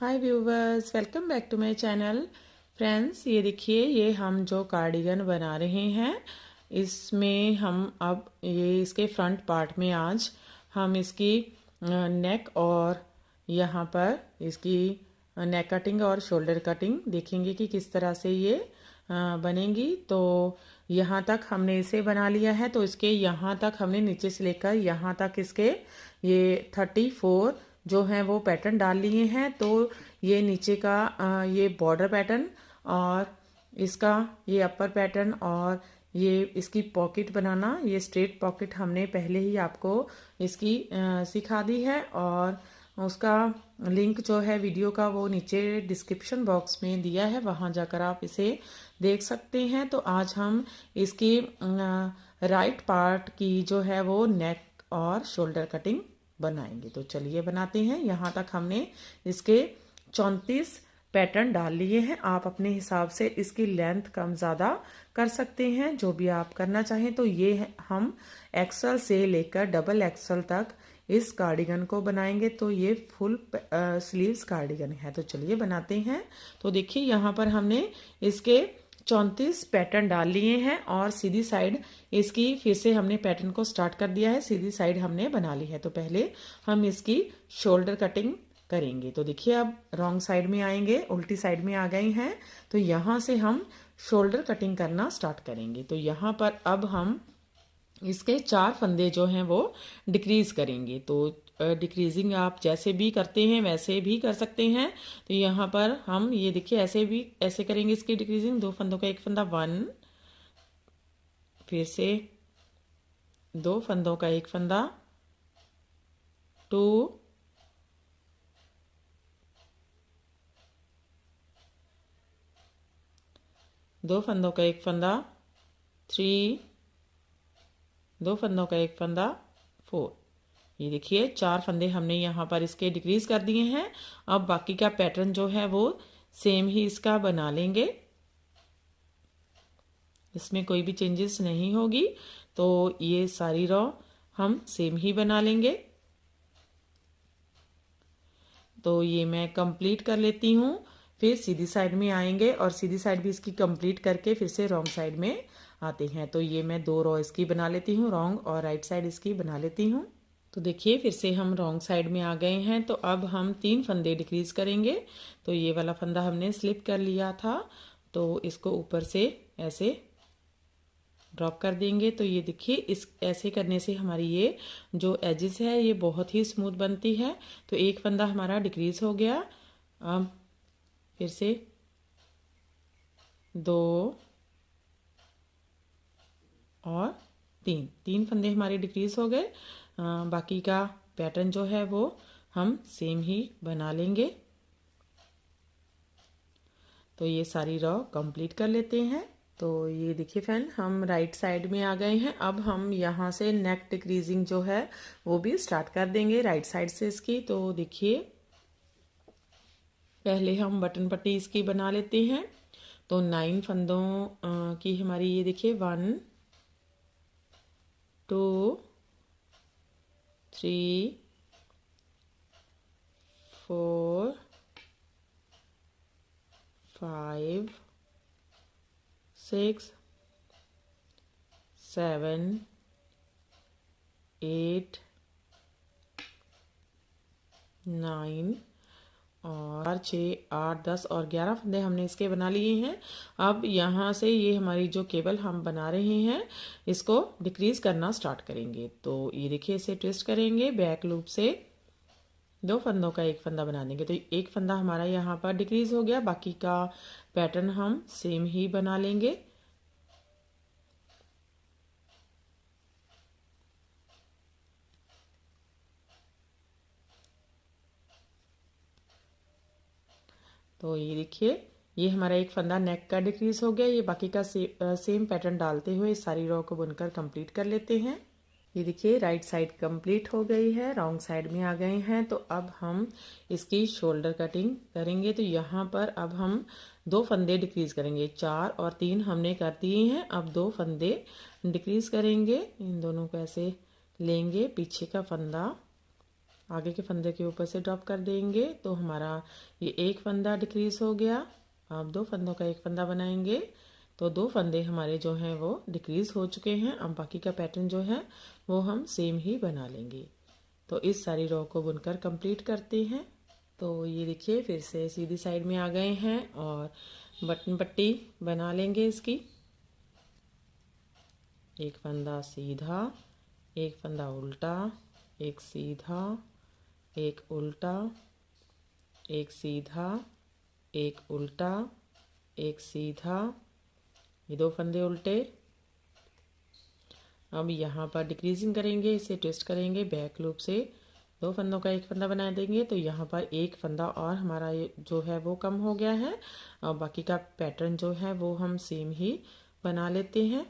Hi viewers, welcome back to my channel. Friends, ये देखिए, ये हम जो कार्डिगन बना रहे हैं इसमें हम अब ये इसके फ्रंट पार्ट में आज हम इसकी नेक और यहाँ पर इसकी नेक कटिंग और शोल्डर कटिंग देखेंगे कि किस तरह से ये बनेंगी। तो यहाँ तक हमने इसे बना लिया है, तो इसके यहाँ तक हमने नीचे से लेकर यहाँ तक इसके ये 34 जो हैं वो पैटर्न डाल लिए हैं। तो ये नीचे का ये बॉर्डर पैटर्न और इसका ये अपर पैटर्न और ये इसकी पॉकेट बनाना, ये स्ट्रेट पॉकेट हमने पहले ही आपको इसकी सिखा दी है और उसका लिंक जो है वीडियो का वो नीचे डिस्क्रिप्शन बॉक्स में दिया है, वहाँ जाकर आप इसे देख सकते हैं। तो आज हम इसकी राइट पार्ट की जो है वो नेक और शोल्डर कटिंग बनाएंगे। तो चलिए बनाते हैं। यहाँ तक हमने इसके 34 पैटर्न डाल लिए हैं। आप अपने हिसाब से इसकी लेंथ कम ज़्यादा कर सकते हैं, जो भी आप करना चाहें। तो ये हम एक्सल से लेकर डबल एक्सल तक इस कार्डिगन को बनाएंगे। तो ये फुल स्लीव्स कार्डिगन है। तो चलिए बनाते हैं। तो देखिए, यहाँ पर हमने इसके 34 पैटर्न डाल लिए हैं और सीधी साइड इसकी फिर से हमने पैटर्न को स्टार्ट कर दिया है। सीधी साइड हमने बना ली है। तो पहले हम इसकी शोल्डर कटिंग करेंगे। तो देखिए, अब रॉन्ग साइड में आएंगे, उल्टी साइड में आ गए हैं। तो यहाँ से हम शोल्डर कटिंग करना स्टार्ट करेंगे। तो यहाँ पर अब हम इसके 4 फंदे जो हैं वो डिक्रीज करेंगे। तो डिक्रीजिंग आप जैसे भी करते हैं वैसे भी कर सकते हैं। तो यहाँ पर हम ये देखिए ऐसे करेंगे इसकी डिक्रीजिंग। 2 फंदों का एक फंदा 1, फिर से 2 फंदों का एक फंदा 2, 2 फंदों का एक फंदा 3, 2 फंदों का एक फंदा 4। ये देखिए, 4 फंदे हमने यहाँ पर इसके डिक्रीज कर दिए हैं। अब बाकी का पैटर्न जो है वो सेम ही इसका बना लेंगे, इसमें कोई भी चेंजेस नहीं होगी। तो ये सारी रो हम सेम ही बना लेंगे। तो ये मैं कंप्लीट कर लेती हूँ। फिर सीधी साइड में आएंगे और सीधी साइड भी इसकी कंप्लीट करके फिर से रॉन्ग साइड में आते हैं। तो ये मैं 2 रो इसकी बना लेती हूँ, रॉन्ग और राइट साइड इसकी बना लेती हूँ। तो देखिए, फिर से हम रॉन्ग साइड में आ गए हैं। तो अब हम 3 फंदे डिक्रीज करेंगे। तो ये वाला फंदा हमने स्लिप कर लिया था, तो इसको ऊपर से ऐसे ड्रॉप कर देंगे। तो ये देखिए, इस ऐसे करने से हमारी ये जो एजेस है ये बहुत ही स्मूथ बनती है। तो एक फंदा हमारा डिक्रीज हो गया। अब फिर से 2 और 3 फंदे हमारे डिक्रीज हो गए। बाकी का पैटर्न जो है वो हम सेम ही बना लेंगे। तो ये सारी रो कंप्लीट कर लेते हैं। तो ये देखिए फ्रेंड, हम राइट साइड में आ गए हैं। अब हम यहाँ से नेक डिक्रीजिंग जो है वो भी स्टार्ट कर देंगे राइट साइड से इसकी। तो देखिए, पहले हम बटन पट्टी इसकी बना लेते हैं। तो 9 फंदों की हमारी ये देखिए 1, 2, 3, 4, 5, 6, 7, 8, 9 और 6, 8, 10 और 11 फंदे हमने इसके बना लिए हैं। अब यहाँ से ये हमारी जो केबल हम बना रहे हैं इसको डिक्रीज करना स्टार्ट करेंगे। तो ये देखिए, इसे ट्विस्ट करेंगे बैक लूप से, 2 फंदों का एक फंदा बना देंगे। तो एक फंदा हमारा यहाँ पर डिक्रीज हो गया। बाकी का पैटर्न हम सेम ही बना लेंगे। तो ये देखिए, ये हमारा एक फंदा नेक का डिक्रीज हो गया। ये बाकी का सेम पैटर्न डालते हुए सारी रो को बुनकर कंप्लीट कर लेते हैं। ये देखिए, राइट साइड कंप्लीट हो गई है, रॉन्ग साइड में आ गए हैं। तो अब हम इसकी शोल्डर कटिंग करेंगे। तो यहाँ पर अब हम 2 फंदे डिक्रीज करेंगे। 4 और 3 हमने कर दिए हैं। अब 2 फंदे डिक्रीज करेंगे। इन दोनों को ऐसे लेंगे, पीछे का फंदा आगे के फंदे के ऊपर से ड्रॉप कर देंगे तो हमारा ये एक फंदा डिक्रीज हो गया। अब 2 फंदों का एक फंदा बनाएंगे तो 2 फंदे हमारे जो हैं वो डिक्रीज हो चुके हैं। अब बाकी का पैटर्न जो है वो हम सेम ही बना लेंगे। तो इस सारी रो को बुनकर कंप्लीट करते हैं। तो ये देखिए फिर से सीधी साइड में आ गए हैं और बटन पट्टी बना लेंगे इसकी। एक फंदा सीधा, एक फंदा उल्टा, एक सीधा, एक उल्टा, एक सीधा, एक उल्टा, एक सीधा, ये 2 फंदे उल्टे। अब यहाँ पर डिक्रीजिंग करेंगे, इसे ट्विस्ट करेंगे बैक लूप से, 2 फंदों का एक फंदा बना देंगे तो यहाँ पर एक फंदा और हमारा ये जो है वो कम हो गया है। और बाकी का पैटर्न जो है वो हम सेम ही बना लेते हैं।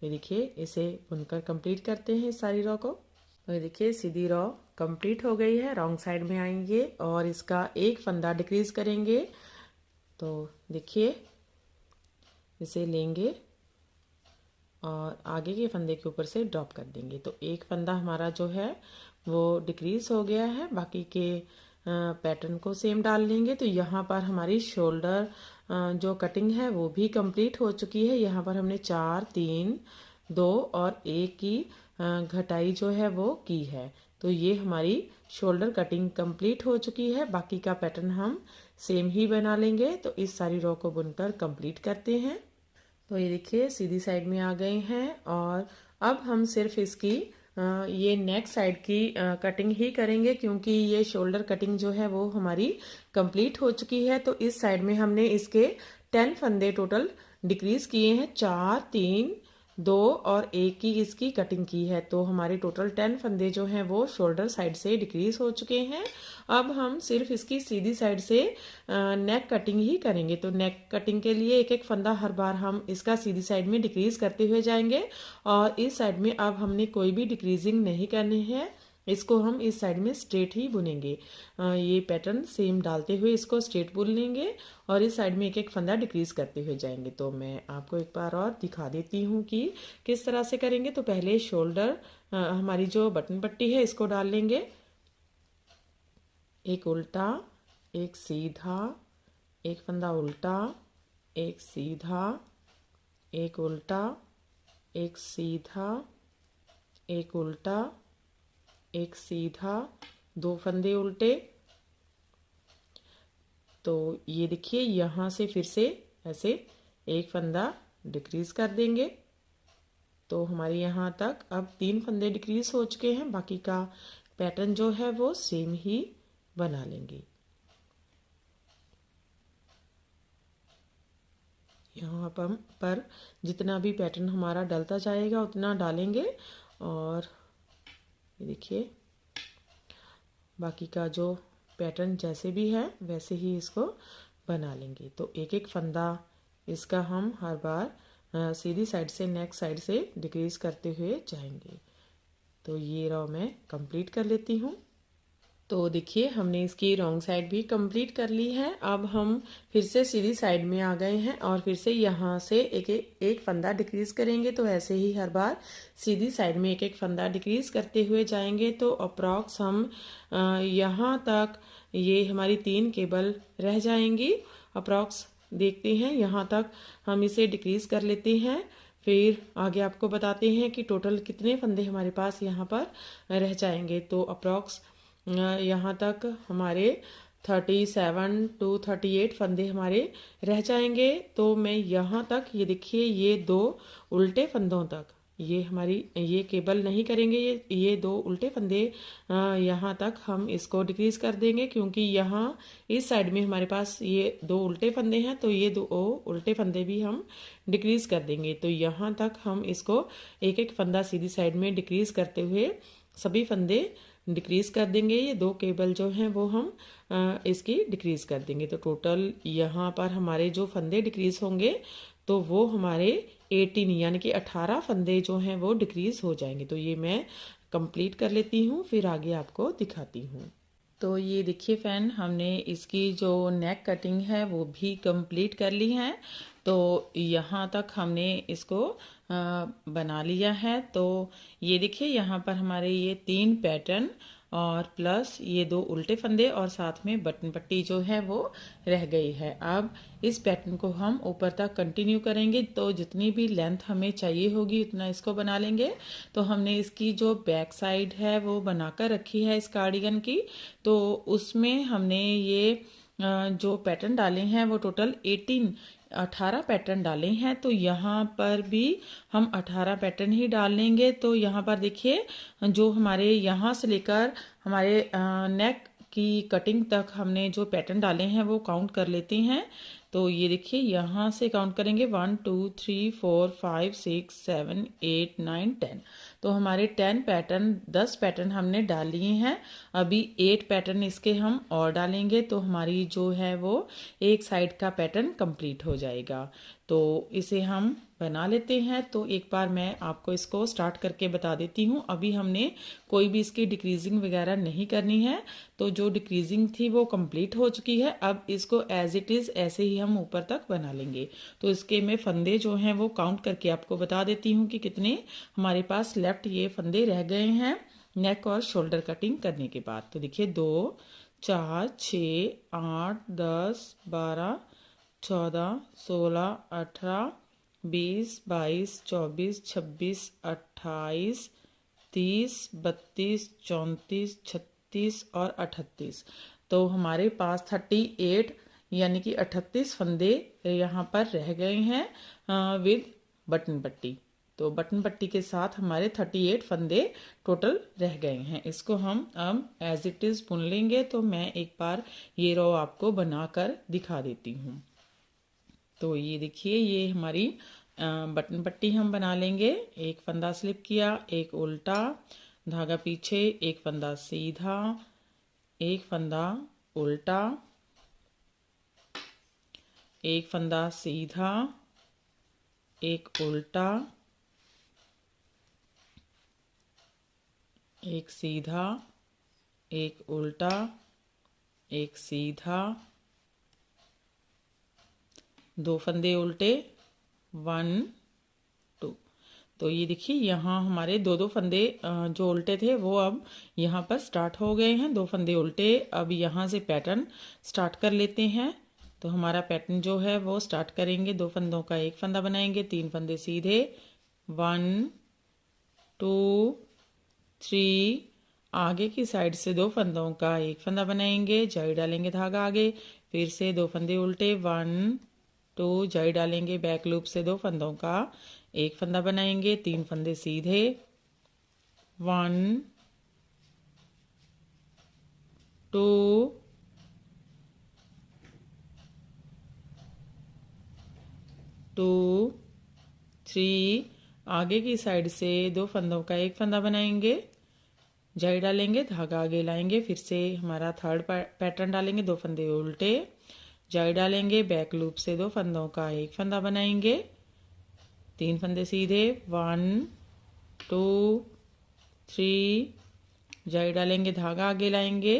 तो देखिए इसे बुनकर कंप्लीट करते हैं इस सारी रो को। तो ये देखिए सीधी रो कंप्लीट हो गई है। रॉन्ग साइड में आएंगे और इसका एक फंदा डिक्रीज करेंगे। तो देखिए इसे लेंगे और आगे के फंदे के ऊपर से ड्रॉप कर देंगे तो एक फंदा हमारा जो है वो डिक्रीज हो गया है। बाकी के पैटर्न को सेम डाल लेंगे। तो यहाँ पर हमारी शोल्डर जो कटिंग है वो भी कंप्लीट हो चुकी है। यहाँ पर हमने 4, 3, 2 और 1 की घटाई जो है वो की है। तो ये हमारी शोल्डर कटिंग कंप्लीट हो चुकी है। बाकी का पैटर्न हम सेम ही बना लेंगे। तो इस सारी रो को बुनकर कंप्लीट करते हैं। तो ये देखिए सीधी साइड में आ गए हैं और अब हम सिर्फ इसकी ये नेक साइड की कटिंग ही करेंगे क्योंकि ये शोल्डर कटिंग जो है वो हमारी कंप्लीट हो चुकी है। तो इस साइड में हमने इसके 10 फंदे टोटल डिक्रीज किए हैं। 4, 3, 2 और 1 की इसकी कटिंग की है। तो हमारे टोटल 10 फंदे जो हैं वो शोल्डर साइड से डिक्रीज हो चुके हैं। अब हम सिर्फ इसकी सीधी साइड से नेक कटिंग ही करेंगे। तो नेक कटिंग के लिए एक एक फंदा हर बार हम इसका सीधी साइड में डिक्रीज करते हुए जाएंगे और इस साइड में अब हमने कोई भी डिक्रीजिंग नहीं करनी है। इसको हम इस साइड में स्ट्रेट ही बुनेंगे। ये पैटर्न सेम डालते हुए इसको स्ट्रेट बुन लेंगे और इस साइड में एक एक फंदा डिक्रीज करते हुए जाएंगे। तो मैं आपको एक बार और दिखा देती हूँ कि किस तरह से करेंगे। तो पहले शोल्डर हमारी जो बटन पट्टी है इसको डाल लेंगे, एक उल्टा, एक सीधा, एक फंदा उल्टा, एक सीधा, एक उल्टा, एक सीधा, एक उल्टा, एक सीधा, 2 फंदे उल्टे। तो ये देखिए यहाँ से फिर से ऐसे एक फंदा डिक्रीज कर देंगे। तो हमारे यहाँ तक अब 3 फंदे डिक्रीज हो चुके हैं। बाकी का पैटर्न जो है वो सेम ही बना लेंगे। यहाँ पर जितना भी पैटर्न हमारा डलता जाएगा उतना डालेंगे और ये देखिए बाकी का जो पैटर्न जैसे भी है वैसे ही इसको बना लेंगे। तो एक एक फंदा इसका हम हर बार सीधी साइड से नेक साइड से डिक्रीज करते हुए जाएंगे। तो ये रो मैं कंप्लीट कर लेती हूँ। तो देखिए हमने इसकी रॉन्ग साइड भी कंप्लीट कर ली है। अब हम फिर से सीधी साइड में आ गए हैं और फिर से यहाँ से एक फंदा डिक्रीज करेंगे। तो ऐसे ही हर बार सीधी साइड में एक एक फंदा डिक्रीज करते हुए जाएंगे। तो अप्रॉक्स हम यहाँ तक ये हमारी 3 केबल रह जाएंगी। अप्रॉक्स देखते हैं, यहाँ तक हम इसे डिक्रीज कर लेते हैं। फिर आगे आपको बताते हैं कि टोटल कितने फंदे हमारे पास यहाँ पर रह जाएंगे। तो अप्रॉक्स यहाँ तक हमारे 37 to 38 फंदे हमारे रह जाएंगे। तो मैं यहाँ तक ये देखिए ये 2 उल्टे फंदों तक ये हमारी ये केबल नहीं करेंगे। ये 2 उल्टे फंदे यहाँ तक हम इसको डिक्रीज कर देंगे क्योंकि यहाँ इस साइड में हमारे पास ये 2 उल्टे फंदे हैं। तो ये 2 उल्टे फंदे भी हम डिक्रीज कर देंगे। तो यहाँ तक हम इसको एक एक फंदा सीधी साइड में डिक्रीज करते हुए सभी फंदे डिक्रीज कर देंगे। ये 2 केबल जो हैं वो हम इसकी डिक्रीज कर देंगे। तो टोटल यहाँ पर हमारे जो फंदे डिक्रीज होंगे तो वो हमारे 18 यानी कि 18 फंदे जो हैं वो डिक्रीज हो जाएंगे। तो ये मैं कंप्लीट कर लेती हूँ फिर आगे आपको दिखाती हूँ। तो ये देखिए फ्रेंड, हमने इसकी जो नेक कटिंग है वो भी कंप्लीट कर ली है। तो यहाँ तक हमने इसको बना लिया है। तो ये देखिए यहाँ पर हमारे ये 3 पैटर्न और प्लस ये 2 उल्टे फंदे और साथ में बटन पट्टी जो है वो रह गई है। अब इस पैटर्न को हम ऊपर तक कंटिन्यू करेंगे। तो जितनी भी लेंथ हमें चाहिए होगी उतना इसको बना लेंगे। तो हमने इसकी जो बैक साइड है वो बनाकर रखी है इस कार्डिगन की। तो उसमें हमने ये जो पैटर्न डाले हैं वो टोटल 18 पैटर्न डाले हैं। तो यहाँ पर भी हम 18 पैटर्न ही डाल लेंगे। तो यहाँ पर देखिए, जो हमारे यहाँ से लेकर हमारे नेक की कटिंग तक हमने जो पैटर्न डाले हैं वो काउंट कर लेते हैं। तो ये देखिए, यहाँ से काउंट करेंगे 1 2 3 4 5 6 7 8 9 10। तो हमारे 10 पैटर्न हमने डाल लिए हैं। अभी 8 पैटर्न इसके हम और डालेंगे तो हमारी जो है वो एक साइड का पैटर्न कंप्लीट हो जाएगा। तो इसे हम बना लेते हैं। तो एक बार मैं आपको इसको स्टार्ट करके बता देती हूँ। अभी हमने कोई भी इसकी डिक्रीजिंग वगैरह नहीं करनी है। तो जो डिक्रीजिंग थी वो कंप्लीट हो चुकी है। अब इसको एज इट इज़ ऐसे ही हम ऊपर तक बना लेंगे। तो इसके मैं फंदे जो हैं वो काउंट करके आपको बता देती हूँ कि कितने हमारे पास लेफ्ट ये फंदे रह गए हैं नेक और शोल्डर कटिंग करने के बाद। तो देखिए 2 4 6 8 10 12 14 16 18 20 22 24 26 28 30 32 34 36 और 38। तो हमारे पास 38 यानी कि 38 फंदे यहाँ पर रह गए हैं विद बटन पट्टी। तो बटन पट्टी के साथ हमारे 38 फंदे टोटल रह गए हैं। इसको हम अब एज इट इज़ बुन लेंगे। तो मैं एक बार ये रो आपको बनाकर दिखा देती हूँ। तो ये देखिए, ये हमारी बटन पट्टी हम बना लेंगे। एक फंदा स्लिप किया, एक उल्टा धागा पीछे, एक फंदा सीधा, एक फंदा उल्टा, एक फंदा सीधा, एक उल्टा, एक सीधा, एक उल्टा, एक सीधा, 2 फंदे उल्टे, 1 2। तो ये देखिए, यहाँ हमारे 2 फंदे जो उल्टे थे वो अब यहाँ पर स्टार्ट हो गए हैं। 2 फंदे उल्टे। अब यहाँ से पैटर्न स्टार्ट कर लेते हैं। तो हमारा पैटर्न जो है वो स्टार्ट करेंगे। 2 फंदों का एक फंदा बनाएंगे, 3 फंदे सीधे, 1 2 3। आगे की साइड से 2 फंदों का एक फंदा बनाएंगे, जाई डालेंगे धागा आगे, फिर से 2 फंदे उल्टे, 1 2, जाई डालेंगे बैक लूप से 2 फंदों का एक फंदा बनाएंगे, 3 फंदे सीधे, 1 2 2 3। आगे की साइड से 2 फंदों का एक फंदा बनाएंगे, जाई डालेंगे धागा आगे लाएंगे, फिर से हमारा थर्ड पैटर्न डालेंगे, 2 फंदे उल्टे, जाई डालेंगे बैक लूप से 2 फंदों का एक फंदा बनाएंगे, 3 फंदे सीधे, 1 2 3, जाई डालेंगे धागा आगे लाएंगे,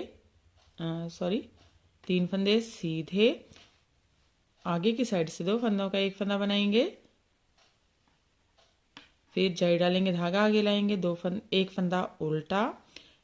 3 फंदे सीधे, आगे की साइड से 2 फंदों का एक फंदा बनाएंगे, फिर जाई डालेंगे धागा आगे लाएंगे, एक फंदा उल्टा,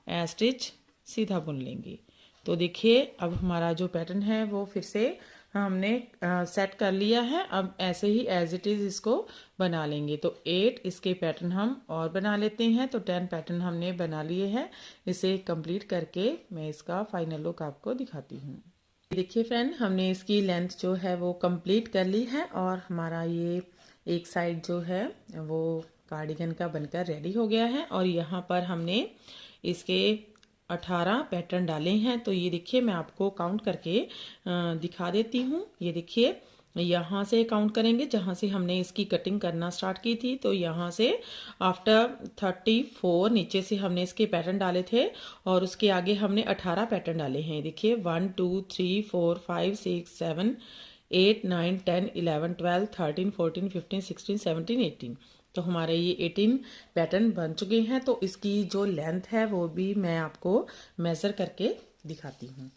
स्टिच सीधा बुन लेंगे। तो देखिए, अब हमारा जो पैटर्न है वो फिर से हमने सेट कर लिया है। अब ऐसे ही एज इट इज़ इसको बना लेंगे। तो 8 इसके पैटर्न हम और बना लेते हैं। तो 10 पैटर्न हमने बना लिए हैं। इसे कंप्लीट करके मैं इसका फाइनल लुक आपको दिखाती हूँ। देखिए फ्रेंड, हमने इसकी लेंथ जो है वो कंप्लीट कर ली है और हमारा ये एक साइड जो है वो कार्डिगन का बनकर रेडी हो गया है। और यहाँ पर हमने इसके 18 पैटर्न डाले हैं। तो ये देखिए, मैं आपको काउंट करके दिखा देती हूँ। ये देखिए, यहाँ से काउंट करेंगे जहाँ से हमने इसकी कटिंग करना स्टार्ट की थी। तो यहाँ से आफ्टर 34 नीचे से हमने इसके पैटर्न डाले थे और उसके आगे हमने 18 पैटर्न डाले हैं। देखिए 1 2 3 4 5 6 7 8 9 10 11 12 13 14 15 16 17 18। तो हमारे ये 18 पैटर्न बन चुके हैं। तो इसकी जो लेंथ है वो भी मैं आपको मेज़र करके दिखाती हूँ।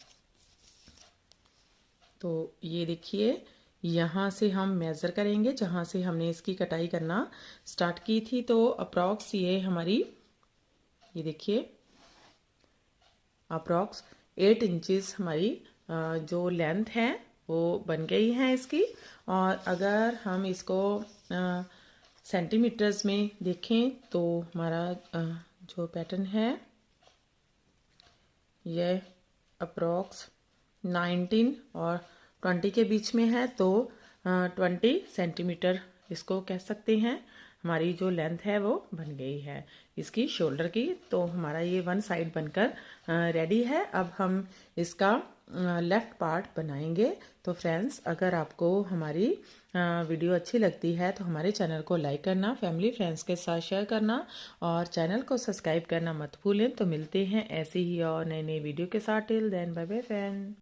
तो ये देखिए, यहाँ से हम मेज़र करेंगे जहाँ से हमने इसकी कटाई करना स्टार्ट की थी। तो अप्रॉक्स ये हमारी, ये देखिए अप्रॉक्स 8 इंचज़ हमारी जो लेंथ है वो बन गई है इसकी। और अगर हम इसको सेंटीमीटर्स में देखें तो हमारा जो पैटर्न है यह अप्रॉक्स 19 और 20 के बीच में है। तो 20 सेंटीमीटर इसको कह सकते हैं। हमारी जो लेंथ है वो बन गई है इसकी शोल्डर की। तो हमारा ये वन साइड बनकर रेडी है। अब हम इसका लेफ़्ट पार्ट बनाएंगे। तो फ्रेंड्स, अगर आपको हमारी वीडियो अच्छी लगती है तो हमारे चैनल को लाइक करना, फैमिली फ्रेंड्स के साथ शेयर करना और चैनल को सब्सक्राइब करना मत भूलें। तो मिलते हैं ऐसे ही और नई नई वीडियो के साथ। Till then bye bye friend.